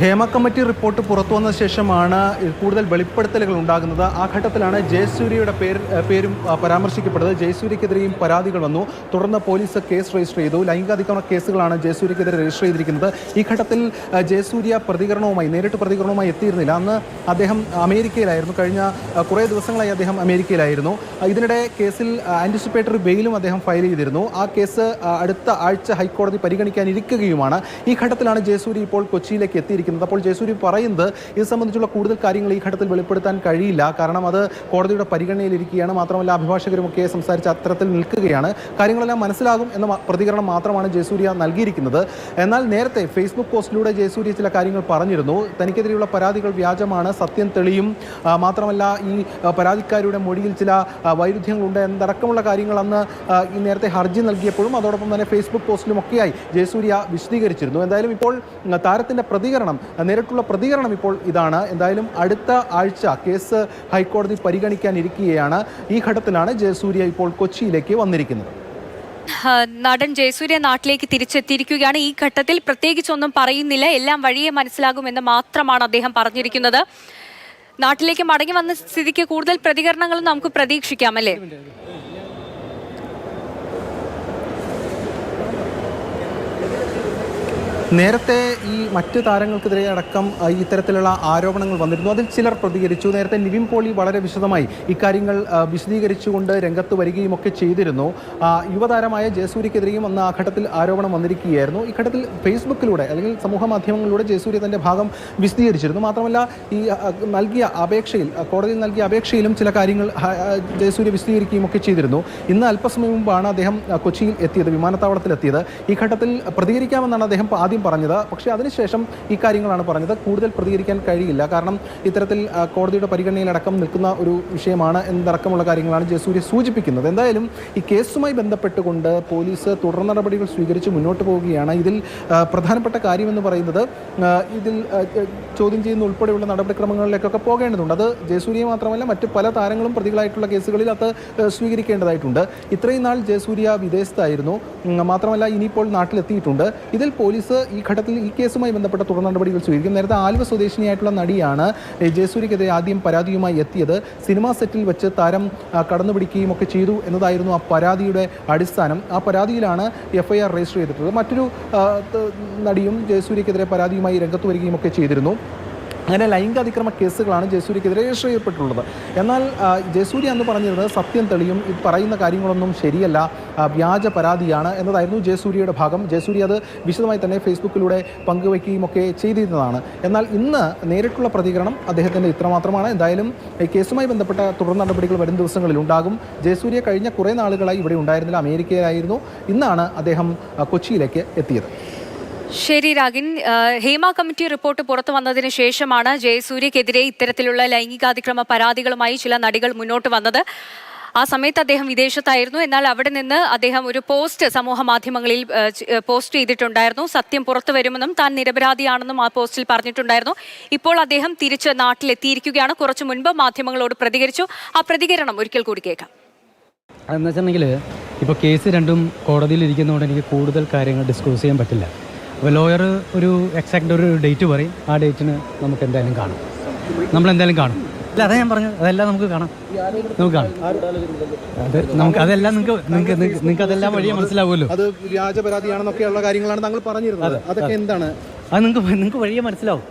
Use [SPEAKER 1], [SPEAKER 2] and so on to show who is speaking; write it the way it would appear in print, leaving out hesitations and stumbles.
[SPEAKER 1] Hema committee report പുറത്തു വന്ന ശേഷമാണ് കൂടുതൽ വെളിപ്പെടുത്തലുകൾ ഉണ്ടാകുന്നത്. ആ ഘട്ടത്തിലാണ് ജയസൂര്യയുടെ പേരും പരാമർശിക്കപ്പെട്ടത്. ജയസൂര്യക്കെതിരെയും പരാതികൾ വന്നു. തുടർന്ന് പോലീസ് കേസ് രജിസ്റ്റർ ചെയ്തു. ലൈംഗികാതിക്രമ കേസുകളാണ് ജയസൂര്യക്കെതിരെ രജിസ്റ്റർ ചെയ്തിരിക്കുന്നത്. ഈ ഘട്ടത്തിൽ ജയസൂര്യ നേരിട്ട് പ്രതികരണവുമായി എത്തിയിരുന്നില്ല. അന്ന് അദ്ദേഹം അമേരിക്കയിലായിരുന്നു. കഴിഞ്ഞ കുറേ ദിവസങ്ങളായി അദ്ദേഹം അമേരിക്കയിലായിരുന്നു. ഇതിനിടെ കേസിൽ ആൻറ്റിസിപ്പേറ്ററി ബെയിലും അദ്ദേഹം ഫയൽ ചെയ്തിരുന്നു. ആ കേസ് അടുത്ത ആഴ്ച ഹൈക്കോടതി പരിഗണിക്കാനിരിക്കുകയുമാണ്. ഈ ഘട്ടത്തിലാണ് ജയസൂര്യ ഇപ്പോൾ കൊച്ചിയിലേക്ക് എത്തിയിരിക്കുന്നത്. അപ്പോൾ ജയസൂര്യ പറയുന്നത് ഇത് സംബന്ധിച്ചുള്ള കൂടുതൽ കാര്യങ്ങൾ ഈ ഘട്ടത്തിൽ വെളിപ്പെടുത്താൻ കഴിയില്ല, കാരണം അത് കോടതിയുടെ പരിഗണനയിലിരിക്കുകയാണ്. മാത്രമല്ല അഭിഭാഷകരുമൊക്കെ സംസാരിച്ച് അത്തരത്തിൽ നിൽക്കുകയാണ്. കാര്യങ്ങളെല്ലാം മനസ്സിലാകും എന്ന പ്രതികരണം മാത്രമാണ് ജയസൂര്യ നൽകിയിരിക്കുന്നത്. എന്നാൽ നേരത്തെ ഫേസ്ബുക്ക് പോസ്റ്റിലൂടെ ജയസൂര്യ ചില കാര്യങ്ങൾ പറഞ്ഞിരുന്നു. തനിക്കെതിരെയുള്ള പരാതികൾ വ്യാജമാണ്, സത്യം തെളിയും, മാത്രമല്ല ഈ പരാതിക്കാരുടെ മൊഴിയിൽ ചില വൈരുദ്ധ്യങ്ങളുണ്ട് എന്നടക്കമുള്ള കാര്യങ്ങൾ അന്ന് നേരത്തെ ഹർജി നൽകിയപ്പോഴും അതോടൊപ്പം തന്നെ ഫേസ്ബുക്ക് പോസ്റ്റിലുമൊക്കെയായി ജയസൂര്യ വിശദീകരിച്ചിരുന്നു. എന്തായാലും ഇപ്പോൾ താരത്തിൻ്റെ നേരിട്ടുള്ള പ്രതികരണം ഇപ്പോൾ ഇതാണ്. എന്തായാലും അടുത്ത ആഴ്ച കേസ് ഹൈക്കോടതി പരിഗണിക്കാനിരിക്കുകയാണ്. ഈ ഘട്ടത്തിലാണ് ജയസൂര്യ ഇപ്പോൾ കൊച്ചിയിലേക്ക് വന്നിരിക്കുന്നത്.
[SPEAKER 2] നടൻ ജയസൂര്യ നാട്ടിലേക്ക് തിരിച്ചെത്തിയിരിക്കുകയാണ്. ഈ ഘട്ടത്തിൽ പ്രത്യേകിച്ചൊന്നും പറയുന്നില്ല, എല്ലാം വഴിയെ മനസ്സിലാകുമെന്ന് മാത്രമാണ് അദ്ദേഹം പറഞ്ഞിരിക്കുന്നത്. നാട്ടിലേക്ക് മടങ്ങി വന്ന സ്ഥിതിക്ക് കൂടുതൽ പ്രതികരണങ്ങളും നമുക്ക് പ്രതീക്ഷിക്കാം, അല്ലേ?
[SPEAKER 1] നേരത്തെ ഈ മറ്റ് താരങ്ങൾക്കെതിരെ അടക്കം ഇത്തരത്തിലുള്ള ആരോപണങ്ങൾ വന്നിരുന്നു. അതിൽ ചിലർ പ്രതികരിച്ചു. നേരത്തെ നിവിൻ പോളി വളരെ വിശദമായി ഇക്കാര്യങ്ങൾ വിശദീകരിച്ചുകൊണ്ട് രംഗത്ത് വരികയും ഒക്കെ ചെയ്തിരുന്നു. യുവതാരമായ ജയസൂര്യക്കെതിരെയും അന്ന് ആ ഘട്ടത്തിൽ ആരോപണം വന്നിരിക്കുകയായിരുന്നു. ഈ ഘട്ടത്തിൽ ഫേസ്ബുക്കിലൂടെ അല്ലെങ്കിൽ സമൂഹ മാധ്യമങ്ങളിലൂടെ ജയസൂര്യ തൻ്റെ ഭാഗം വിശദീകരിച്ചിരുന്നു. മാത്രമല്ല ഈ കോടതിയിൽ നൽകിയ അപേക്ഷയിലും ചില കാര്യങ്ങൾ ജയസൂര്യ വിശദീകരിക്കുകയും ഒക്കെ ചെയ്തിരുന്നു. ഇന്ന് അല്പസമയം മുമ്പാണ് അദ്ദേഹം കൊച്ചിയിൽ എത്തിയത്, വിമാനത്താവളത്തിലെത്തിയത്. ഈ ഘട്ടത്തിൽ പ്രതികരിക്കാമെന്നാണ് അദ്ദേഹം ആദ്യം പറഞ്ഞത്. പക്ഷേ അതിനുശേഷം ഈ കാര്യങ്ങളാണ് പറഞ്ഞത്. കൂടുതൽ പ്രതികരിക്കാൻ കഴിയില്ല, കാരണം ഇത്തരത്തിൽ കോടതിയുടെ പരിഗണനയിലടക്കം നിൽക്കുന്ന ഒരു വിഷയമാണ് എന്നടക്കമുള്ള കാര്യങ്ങളാണ് ജയസൂര്യ സൂചിപ്പിക്കുന്നത്. എന്തായാലും ഈ കേസുമായി ബന്ധപ്പെട്ടുകൊണ്ട് പോലീസ് തുടർ നടപടികൾ സ്വീകരിച്ച് മുന്നോട്ട് പോവുകയാണ്. ഇതിൽ പ്രധാനപ്പെട്ട കാര്യമെന്ന് പറയുന്നത് ഇതിൽ ചോദ്യം ചെയ്യുന്ന ഉൾപ്പെടെയുള്ള നടപടിക്രമങ്ങളിലേക്കൊക്കെ പോകേണ്ടതുണ്ട്. അത് ജയസൂര്യ മാത്രമല്ല മറ്റ് പല താരങ്ങളും പ്രതികളായിട്ടുള്ള കേസുകളിൽ അത് സ്വീകരിക്കേണ്ടതായിട്ടുണ്ട്. ഇത്രയും നാൾ ജയസൂര്യ വിദേശത്തായിരുന്നു, മാത്രമല്ല ഇനിയിപ്പോൾ നാട്ടിലെത്തിയിട്ടുണ്ട്. ഇതിൽ പോലീസ് ഈ ഘട്ടത്തിൽ ഈ കേസുമായി ബന്ധപ്പെട്ട തുടർ നടപടികൾ സ്വീകരിക്കും. നേരത്തെ ആലുവ സ്വദേശിനിയായിട്ടുള്ള നടിയാണ് ജയസൂര്യക്കെതിരെ ആദ്യം പരാതിയുമായി എത്തിയത്. സിനിമാ സെറ്റിൽ വെച്ച് താരം കടന്നുപിടിക്കുകയും ഒക്കെ ചെയ്തു എന്നതായിരുന്നു ആ പരാതിയുടെ അടിസ്ഥാനം. ആ പരാതിയിലാണ് FIR രജിസ്റ്റർ ചെയ്തിട്ടുള്ളത്. മറ്റൊരു നടിയും ജയസൂര്യക്കെതിരെ പരാതിയുമായി രംഗത്ത് വരികയും ഒക്കെ ചെയ്തിരുന്നു. അങ്ങനെ ലൈംഗികാതിക്രമ കേസുകളാണ് ജയസൂര്യക്കെതിരെ രജിസ്റ്റർ ചെയ്യപ്പെട്ടുള്ളത്. എന്നാൽ ജയസൂര്യ എന്ന് പറഞ്ഞിരുന്നത് സത്യം തെളിയും, ഈ പറയുന്ന കാര്യങ്ങളൊന്നും ശരിയല്ല, വ്യാജ പരാതിയാണ് എന്നതായിരുന്നു ജയസൂര്യയുടെ ഭാഗം. ജയസൂര്യ അത് വിശദമായി തന്നെ ഫേസ്ബുക്കിലൂടെ പങ്കുവയ്ക്കുകയും ഒക്കെ ചെയ്തിരുന്നതാണ്. എന്നാൽ ഇന്ന് നേരിട്ടുള്ള പ്രതികരണം അദ്ദേഹത്തിൻ്റെ ഇത്രമാത്രമാണ്. എന്തായാലും ഈ കേസുമായി ബന്ധപ്പെട്ട തുടർ നടപടികൾ വരും ദിവസങ്ങളിൽ ഉണ്ടാകും. ജയസൂര്യ കഴിഞ്ഞ കുറേ നാളുകളായി ഇവിടെ ഉണ്ടായിരുന്നില്ല, അമേരിക്കയിലായിരുന്നു. ഇന്നാണ് അദ്ദേഹം കൊച്ചിയിലേക്ക് എത്തിയത്.
[SPEAKER 2] ശരി രാഗിൻ, ഹേമ കമ്മിറ്റി റിപ്പോർട്ട് പുറത്തു വന്നതിന് ശേഷമാണ് ജയസൂര്യക്കെതിരെ ഇത്തരത്തിലുള്ള ലൈംഗികാതിക്രമ പരാതികളുമായി ചില നടികൾ മുന്നോട്ട് വന്നത്. ആ സമയത്ത് അദ്ദേഹം വിദേശത്തായിരുന്നു. എന്നാൽ അവിടെ നിന്ന് അദ്ദേഹം ഒരു പോസ്റ്റ് സമൂഹ മാധ്യമങ്ങളിൽ പോസ്റ്റ് ചെയ്തിട്ടുണ്ടായിരുന്നു. സത്യം പുറത്തു വരുമെന്നും താൻ നിരപരാധിയാണെന്നും ആ പോസ്റ്റിൽ പറഞ്ഞിട്ടുണ്ടായിരുന്നു. ഇപ്പോൾ അദ്ദേഹം തിരിച്ച് നാട്ടിലെത്തിയിരിക്കുകയാണ്. കുറച്ചു മുൻപ് മാധ്യമങ്ങളോട് പ്രതികരിച്ചു. ആ പ്രതികരണം ഒരിക്കൽ കൂടി കേൾക്കാം.
[SPEAKER 3] എന്ന് വെച്ചിട്ടുണ്ടെങ്കിൽ ഇപ്പോൾ കേസ് രണ്ടും കോടതിയിൽ ഇരിക്കുന്നതുകൊണ്ട് എനിക്ക് കൂടുതൽ കാര്യങ്ങൾ ഡിസ്ക്ലോസ് ചെയ്യാൻ പറ്റില്ല. അപ്പോൾ ലോയർ ഒരു എക്സാക്റ്റ് ഒരു ഡേറ്റ് പറയും. ആ ഡേറ്റിന് നമുക്ക് എന്തായാലും കാണും, നമ്മളെന്തായാലും കാണും. അല്ല, അതാ ഞാൻ പറഞ്ഞത്, അതെല്ലാം നമുക്ക് കാണാം. അത് നമുക്ക് അതെല്ലാം നിങ്ങൾക്ക് അതെല്ലാം വഴിയെ മനസ്സിലാവുമല്ലോ.
[SPEAKER 1] അത് വ്യാജ പരാതിയാണെന്നൊക്കെയുള്ള കാര്യങ്ങളാണ് താങ്കൾ പറഞ്ഞിരുന്നത്. അതൊക്കെ എന്താണ്?
[SPEAKER 3] അത് നിങ്ങൾക്ക് വഴിയെ മനസ്സിലാവും.